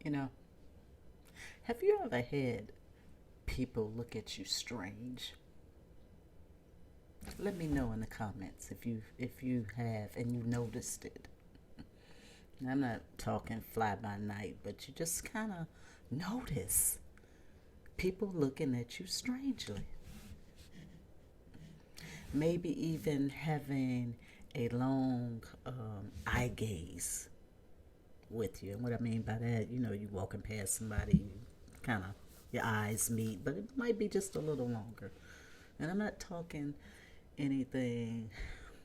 You know, have you ever had people look at you strange? Let me know in the comments if you have and you noticed it. I'm not talking fly by night, but you just kind of notice people looking at you strangely. Maybe even having a long eye gaze with you. And what I mean by that, you walking past somebody, you kind of your eyes meet, but it might be just a little longer. And I'm not talking anything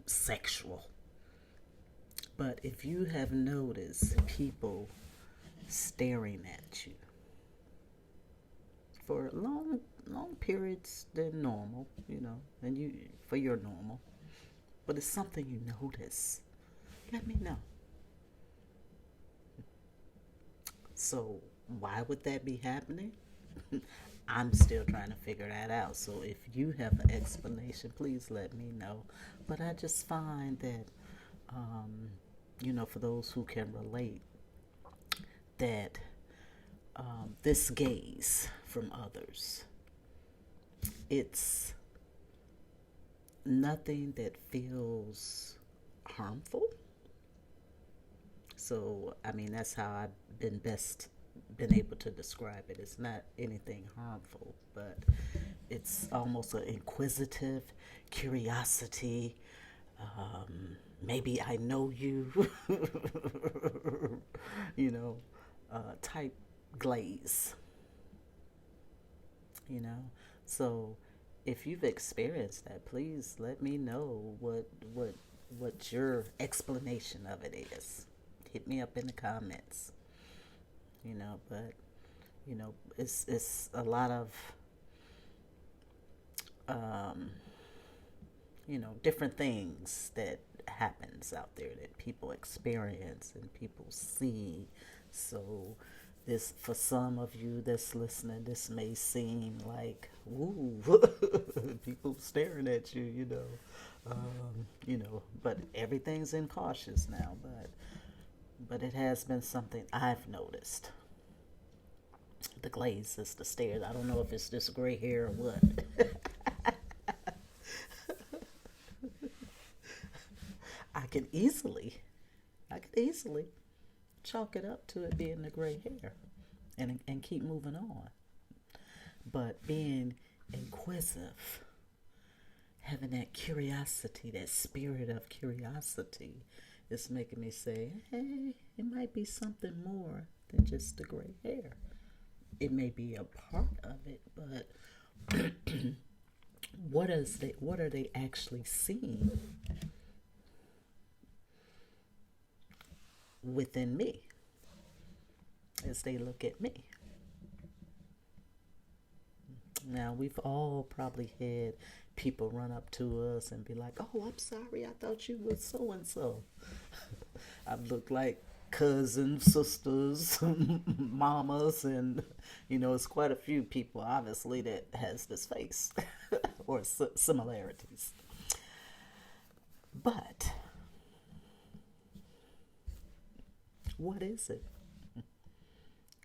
sexual, but if you have noticed people staring at you for long periods than normal, and you for your normal, but it's something you notice, let me know. So why would that be happening? I'm still trying to figure that out. So if you have an explanation, please let me know. But I just find that, for those who can relate, that this gaze from others, it's nothing that feels harmful. So, I mean, that's how I've been able to describe it. It's not anything harmful, but it's almost an inquisitive curiosity. Maybe I know you, type glaze, you know. So, if you've experienced that, please let me know what your explanation of it is. Hit me up in the comments. But it's a lot of um, different things that happens out there that people experience and people see. So this, for some of you that's listening, this may seem like, ooh, people staring at you, but everything's in cautious now. But it has been something I've noticed. The glaze is the stairs. I don't know if it's just gray hair or what. I could easily, I could easily chalk it up to it being the gray hair, and keep moving on. But being inquisitive, having that curiosity, that spirit of curiosity, is making me say, hey, it might be something more than just the gray hair. It may be a part of it, but what are they actually seeing within me as they look at me? Now, we've all probably had people run up to us and be like, oh, I'm sorry, I thought you were so and so. I've looked like cousins, sisters, mamas, and it's quite a few people obviously that has this face or similarities. But what is it?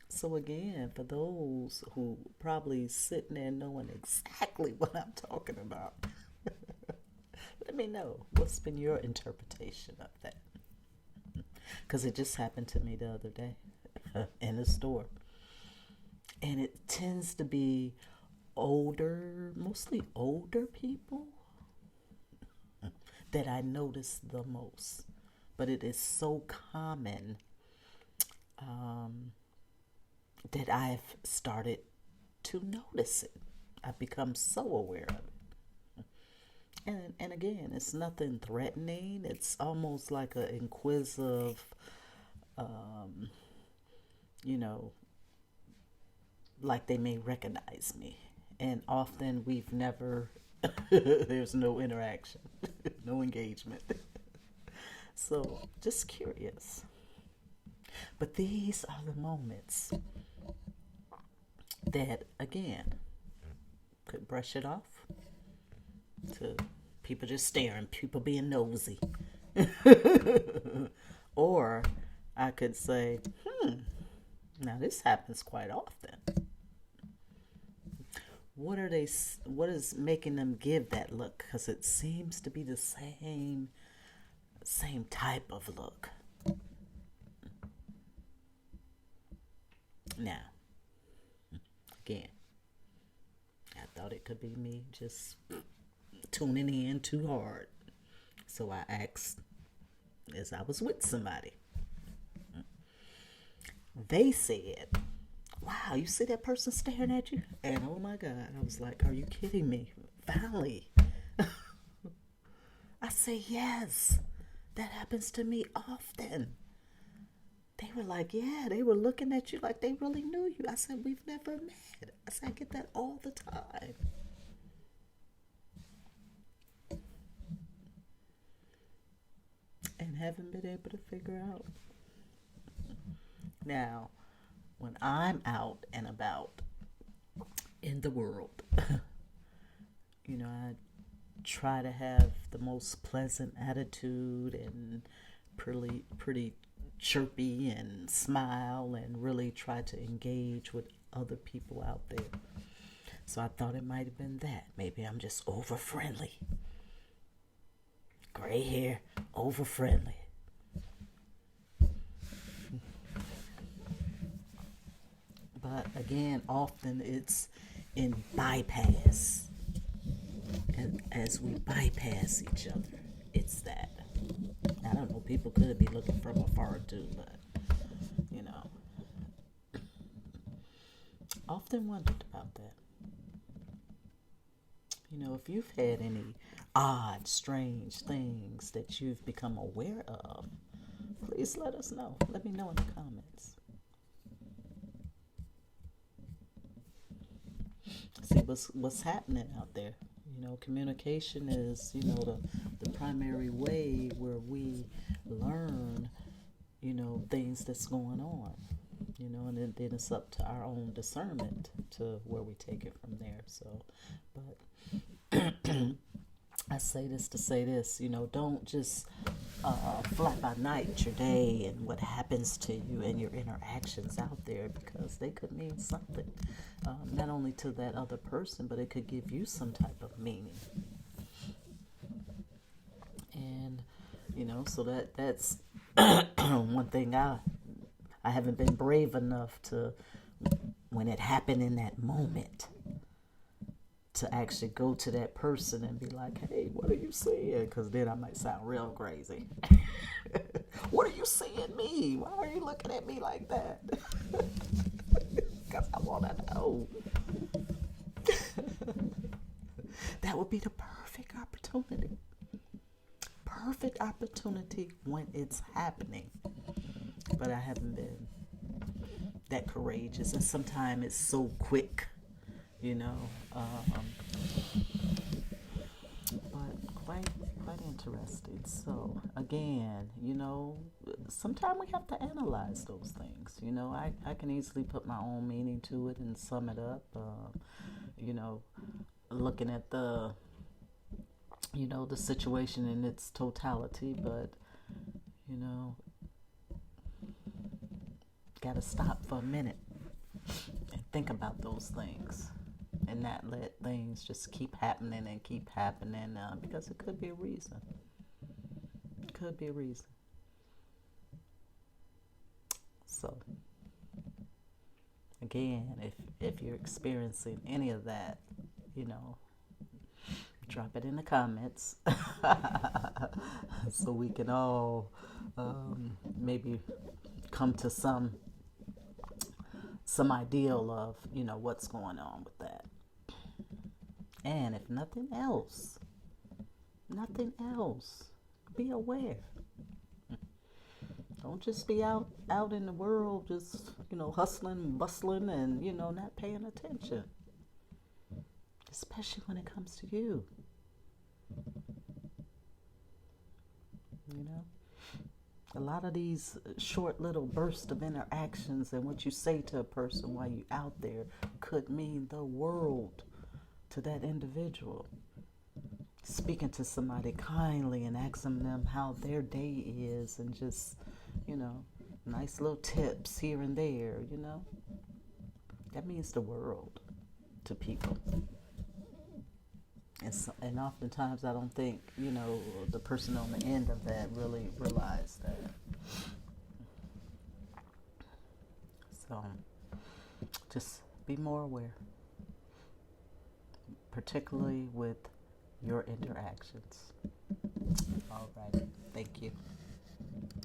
So again, for those who probably sitting there knowing exactly what I'm talking about, let me know what's been your interpretation of that. Because it just happened to me the other day in the store. And it tends to be mostly older people that I notice the most. But it is so common that I've started to notice it. I've become so aware of it. And again, it's nothing threatening. It's almost like an inquisitive, you know, like they may recognize me. And often we've never, there's no interaction, no engagement. So just curious. But these are the moments that, again, could brush it off to people just staring, people being nosy. Or I could say, Now, this happens quite often. What are they? What is making them give that look? Because it seems to be the same type of look. Now, again, I thought it could be me just tuning in too hard. So I asked as I was with somebody. They said, "Wow, you see that person staring at you?" And oh my God, I was like, "Are you kidding me?" Valley. I say, "Yes, that happens to me often." They were like, "Yeah," they were looking at you like they really knew you. I said, "We've never met." I said, "I get that all the time." And haven't been able to figure out. Now, when I'm out and about in the world, I try to have the most pleasant attitude and pretty chirpy and smile and really try to engage with other people out there. So I thought it might have been that. Maybe I'm just over friendly. Gray hair, over friendly. But again, often it's in bypass. And as we bypass each other, it's that. I don't know, people could be looking from afar too, but you know, often wondered about that. If you've had any odd, strange things that you've become aware of, please let us know. Let me know in the comments. See what's happening out there. Communication is, the primary way where we learn, things that's going on. And then it's up to our own discernment to where we take it from there. So, but I say this to say this, don't just fly by night your day and what happens to you and your interactions out there, because they could mean something, not only to that other person, but it could give you some type of meaning. And, so that's one thing I haven't been brave enough to, when it happened in that moment, to actually go to that person and be like, "Hey, what are you seeing?" Because then I might sound real crazy. "What are you seeing me? Why are you looking at me like that?" Because I want to know. That would be the perfect opportunity. Perfect opportunity when it's happening. But I haven't been that courageous, and sometimes it's so quick, but quite interesting. So again, sometimes we have to analyze those things. I can easily put my own meaning to it and sum it up. Looking at the situation in its totality, but gotta stop for a minute and think about those things, and not let things just keep happening and keep happening, because it could be a reason. It could be a reason. So again, if you're experiencing any of that, drop it in the comments so we can all maybe come to some ideal of what's going on with that. And if nothing else, be aware. Don't just be out in the world just hustling, bustling, and not paying attention, especially when it comes to you. A lot of these short little bursts of interactions and what you say to a person while you're out there could mean the world to that individual. Speaking to somebody kindly and asking them how their day is, and just nice little tips here and there, you know, that means the world to people. And oftentimes I don't think, you know, the person on the end of that really realized that. So just be more aware, particularly with your interactions. All right. Thank you.